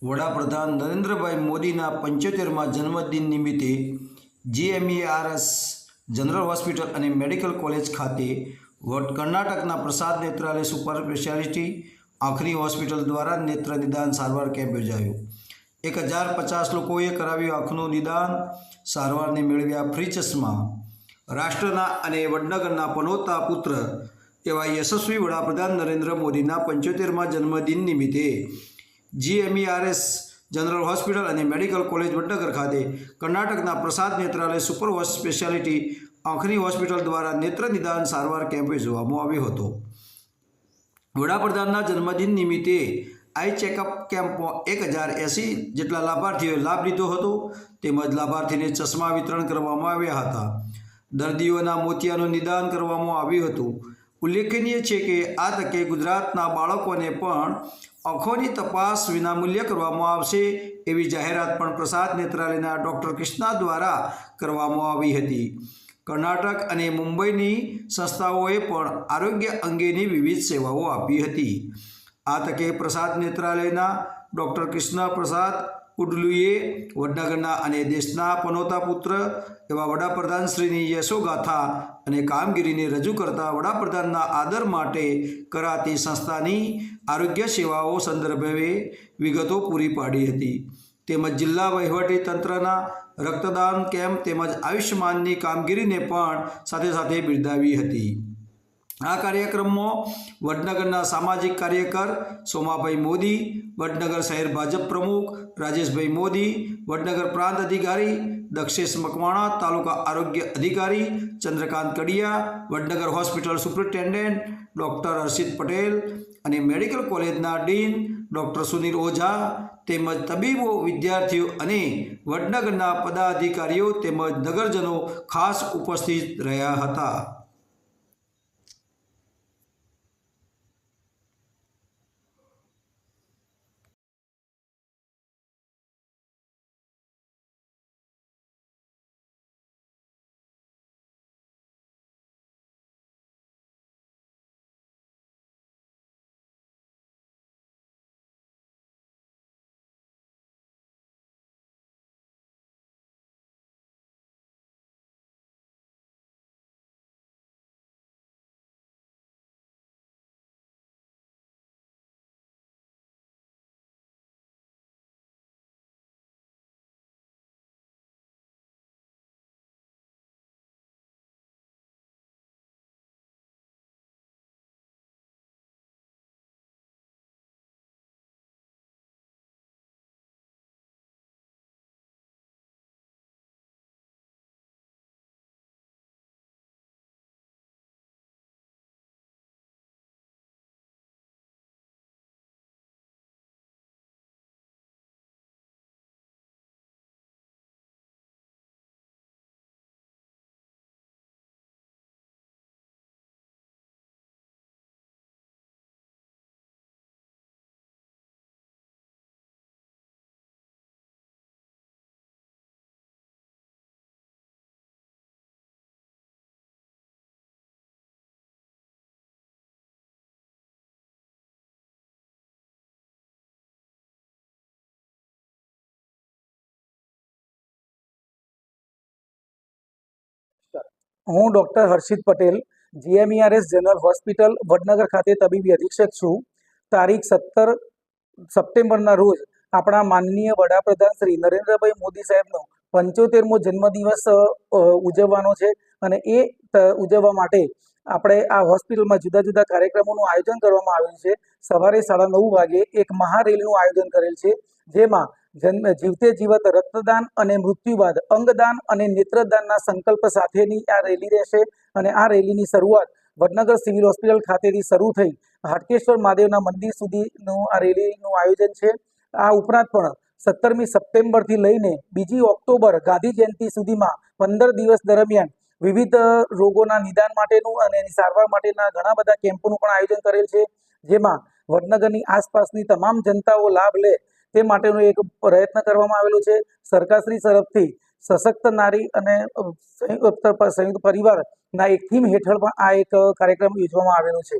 વડાપ્રધાન નરેન્દ્રભાઈ મોદીના 75મા જન્મદિન નિમિત્તે GMERS જનરલ હોસ્પિટલ અને મેડિકલ કોલેજ ખાતે કર્ણાટકના પ્રસાદ નેત્રાલય સુપર સ્પેશિયાલિટી આંખની હોસ્પિટલ દ્વારા નેત્ર નિદાન સારવાર કેમ્પ યોજાયો। 1050 લોકોએ કરાવ્યું આંખનું નિદાન। સારવારને મેળવ્યા ફ્રી ચશ્મા। રાષ્ટ્રના અને વડનગરના પનોતા પુત્ર એવા યશસ્વી વડાપ્રધાન નરેન્દ્ર મોદીના 75મા જન્મદિન નિમિત્તે GMERS જનરલ હોસ્પિટલ અને મેડિકલ કોલેજ વડનગર ખાતે કર્ણાટકના પ્રસાદ નેત્રાલય સુપર સ્પેશિયાલિટી આંખની હોસ્પિટલ દ્વારા નેત્ર નિદાન સારવાર કેમ્પ યોજવામાં આવ્યો હતો। વડાપ્રધાનના જન્મદિન નિમિત્તે આઈ ચેકઅપ કેમ્પમાં 1080 જેટલા લાભાર્થીઓએ લાભ લીધો હતો, તેમજ લાભાર્થીને ચશ્મા વિતરણ કરવામાં આવ્યા હતા। દર્દીઓના મોતિયાનું નિદાન કરવામાં આવ્યું હતું। ઉલ્લેખનીય છે કે આ તકે ગુજરાતના બાળકોને પણ આંખોની તપાસ વિનામૂલ્યે કરવામાં આવશે એવી જાહેરાત પણ પ્રસાદ નેત્રાલયના ડૉક્ટર કૃષ્ણા દ્વારા કરવામાં આવી હતી। કર્ણાટક અને મુંબઈની સંસ્થાઓએ પણ આરોગ્ય અંગેની વિવિધ સેવાઓ આપી હતી। આ તકે પ્રસાદ નેત્રાલયના ડૉક્ટર કૃષ્ણ પ્રસાદ કુડલુએ વડનગરના અને દેશના પનોતા પુત્ર એવા વડાપ્રધાનશ્રીની યશોગાથા અને કામગીરીને રજૂ કરતા વડાપ્રધાનના આદર માટે કરાતી સંસ્થાની આરોગ્ય સેવાઓ સંદર્ભે વિગતો પૂરી પાડી હતી। તેમજ જિલ્લા વહીવટી તંત્રના રક્તદાન કેમ્પ તેમજ આયુષ્યમાનની કામગીરીને પણ સાથે સાથે બિરદાવી હતી। આ કાર્યક્રમમાં વડનગરના સામાજિક કાર્યકર સોમાભાઈ મોદી, વડનગર શહેર ભાજપ પ્રમુખ રાજેશભાઈ મોદી, વડનગર પ્રાંત અધિકારી દક્ષેશ મકવાણા, તાલુકા આરોગ્ય અધિકારી ચંદ્રકાંત કડિયા, Vadnagar hospital superintendent doctor Harshit Patel અને મેડિકલ કોલેજના ડીન ડૉક્ટર સુનિલ ઓઝા તેમજ તબીબો, વિદ્યાર્થીઓ અને વડનગરના પદાધિકારીઓ તેમજ નગરજનો ખાસ ઉપસ્થિત રહ્યા હતા। હું doctor Harshit Patel GMERS general hospital Vadnagar ખાતે તબીબી અધિક્ષક છું। તારીખ 17 સપ્ટેમ્બરના રોજ આપણા માનનીય વડાપ્રધાન શ્રી નરેન્દ્રભાઈ મોદી સાહેબનો 75મો જન્મદિવસ ઉજવવાનો છે અને એ ઉજવવા માટે આપણે આ હોસ્પિટલમાં જુદા જુદા કાર્યક્રમોનું આયોજન કરવામાં આવેલું છે। સવારે 9:30 વાગે એક મહારેલીનું આયોજન કરેલ છે, જેમાં જીવતે જીવત રક્તદાન અને મૃત્યુ બાદ અંગદાન અને નેત્રદાનના સંકલ્પ સાથેની આ રેલી રહેશે અને આ રેલીની શરૂઆત વડનગર સિવિલ હોસ્પિટલ ખાતેથી શરૂ થઈ હાટકેશ્વર મહાદેવના મંદિર સુધીનું આ રેલીનું આયોજન છે। આ ઉપરાંત પણ 17મી સપ્ટેમ્બરથી લઈને 2 ઓક્ટોબર ગાંધી જયંતિ સુધીમાં 15 દિવસ દરમિયાન વિવિધ રોગોના નિદાન માટેનું અને એની સારવાર માટેના ઘણા બધા કેમ્પોનું પણ આયોજન કરેલ છે, જેમાં વડનગરની આસપાસની તમામ જનતાઓ લાભ લે તે માટેનો એક પ્રયત્ન કરવામાં આવેલો છે। સરકારશ્રી તરફથી સશક્ત નારી અને સંયુક્ત પરિવારના એક થીમ હેઠળ પણ આ એક કાર્યક્રમ યોજવામાં આવેલો છે।